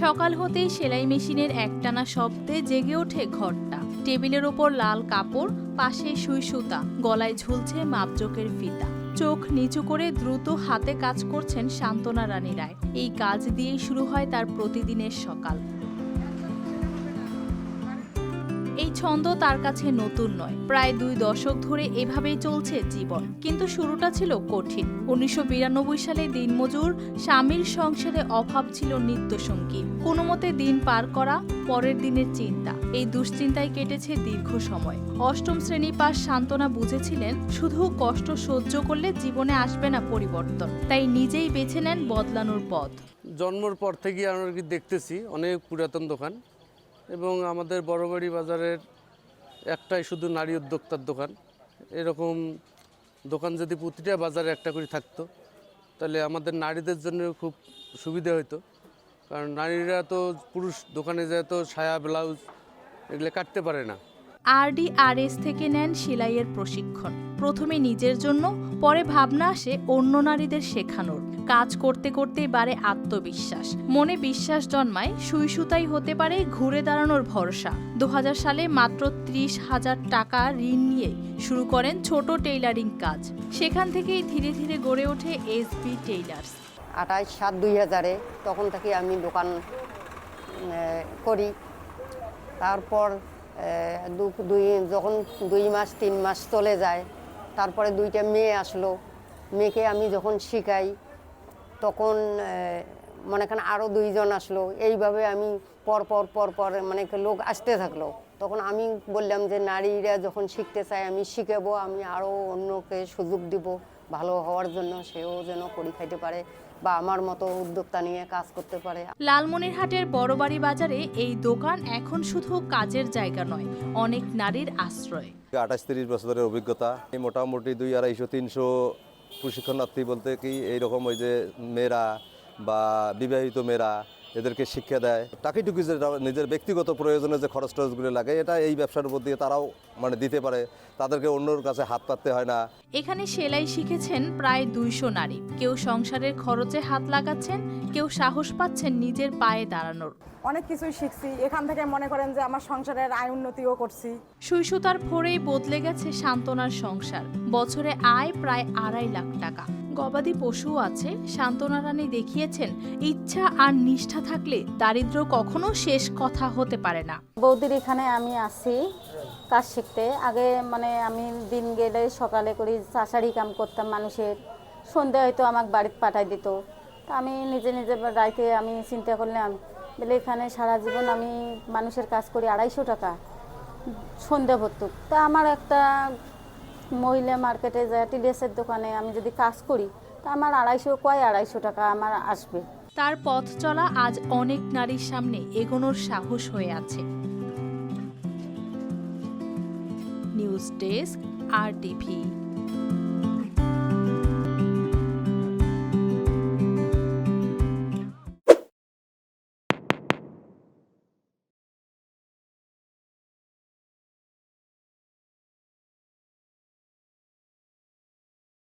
সকাল হতেই সেলাই মেশিনের একটানা শব্দে জেগে ওঠে ঘরটা। টেবিলের ওপর লাল কাপড়, পাশে সুই সুতা, গলায় ঝুলছে মাপজোকের ফিতা। চোখ নিচু করে দ্রুত হাতে কাজ করছেন শান্তনা রানী রায়। এই কাজ দিয়েই শুরু হয় তার প্রতিদিনের সকাল। এই ছন্দ তার কাছে নতুন নয়, প্রায় 2 দশক ধরে এভাবেই চলছে জীবন। কিন্তু শুরুটা ছিল কঠিন। 1992 সালে দিনমজুর স্বামীর সংসারে অভাব ছিল নিত্যসঙ্গী। কোনো মতে দিন পার করা, পরের দিনের চিন্তা, এই দুশ্চিন্তায় কেটেছে দীর্ঘ সময়। 8ম শ্রেণী পাস শান্তনা বুঝেছিলেন শুধু কষ্ট সহ্য করলে জীবনে আসবে না পরিবর্তন। তাই নিজেই বেছে নেন বদলানোর পথ। জন্মের পর থেকে আমরা দেখতেছি অনেক পুরাতন দোকান, এবং আমাদের বড়বাড়ি বাজারের একটাই শুধু নারী উদ্যোক্তার দোকান। এরকম দোকান যদি প্রতিটা বাজারে একটা করে থাকতো তাহলে আমাদের নারীদের জন্য খুব সুবিধা হতো। কারণ নারীরা তো পুরুষ দোকানে যায় তো সায়া ব্লাউজ এগুলো কাটতে পারে না। RDRS থেকে নেন সেলাইয়ের প্রশিক্ষণ। প্রথমে নিজের জন্য, পরে ভাবনা আসে অন্য নারীদের শেখানোর। কাজ করতে করতেই বাড়ে আত্মবিশ্বাস, মনে বিশ্বাস জন্মায় সুই সুতাই হতে পারে ঘুরে দাঁড়ানোর ভরসা। 2000 সালে মাত্র 30,000 টাকা ঋণ নিয়ে শুরু করেন ছোট টেইলারিং কাজ। সেখান থেকেই ধীরে ধীরে গড়ে ওঠে SB টেইলার্স। 28/7/2000-এ তখন থেকে আমি দোকান করি। তারপর যখন 2 মাস 3 মাস চলে যায়, তারপরে 2টা মেয়ে আসলো। মেয়েকে আমি যখন শিখাই তখন মনে করেন আরও 2 জন আসলো। এইভাবে আমি পর মানে লোক আসতে থাকলো। তখন আমি বললাম যে নারীরা যখন শিখতে চায় আমি শিখাবো, আমি আরও অন্যকে সুযোগ দিব ভালো হওয়ার জন্য, সেও যেন করি খাইতে পারে বা আমার মতো উদ্যোক্তা নিয়ে কাজ করতে পারে। লালমনিরহাটের বড়বাড়ি বাজারে এই দোকান এখন শুধু কাজের জায়গা নয়, অনেক নারীর আশ্রয়। 28-30 বছরের অভিজ্ঞতা। মোটামুটি 200-250-300 প্রশিক্ষণার্থী বলতে কি এইরকম ওই যে মেয়েরা বা বিবাহিত মেয়েরা এদেরকে শিক্ষা দেয়। টাকিটুকি যে নিজের ব্যক্তিগত প্রয়োজনে যে খরচ টরচগুলো লাগে এটা এই ব্যবসার উপর দিয়ে তারাও মানে দিতে পারে, তাদেরকে অন্যর কাছে হাত পাততে হয় না। এখানে সেলাই শিখেছেন প্রায় 200 নারী। কেউ সংসারের খরচে হাত লাগাচ্ছেন, কেউ সাহস পাচ্ছেন নিজের পায়ে দাঁড়ানোর। অনেক কিছুই শিখছি এখান থেকে, মনে করেন যে আমার সংসারের আয় উন্নতিও করছি। সুই সুতার ফোরেই বদলে গেছে শান্তনার সংসার। বছরে আয় প্রায় 2.5 লাখ টাকা। গবাদি পশু আছে। শান্তনা রানী দেখিয়েছেন ইচ্ছা আর নিষ্ঠা থাকলে দারিদ্র কখনো শেষ কথা হতে পারে না। বৌদির এখানে আমি আসি কাজ শিখতে। আগে মানে আমি দিন গেলে সকালে করি চাষারি কাম করতাম মানুষের, সন্ধ্যা হয়তো আমাকে বাড়িতে পাঠাই দিত। তা আমি নিজে নিজে রাইতে আমি চিন্তা করলাম বলে এখানে সারা জীবন আমি মানুষের কাজ করি 250 টাকা সন্ধ্যা ভর্তুক। তা আমার একটা মহিলা মার্কেটে যায় টিডিএসের দোকানে আমি যদি কাজ করি তা আমার 250 টাকা আমার আসবে। তার পথ চলা আজ অনেক নারীর সামনে এগোনোর সাহস হয়ে আছে। News desk, RTV।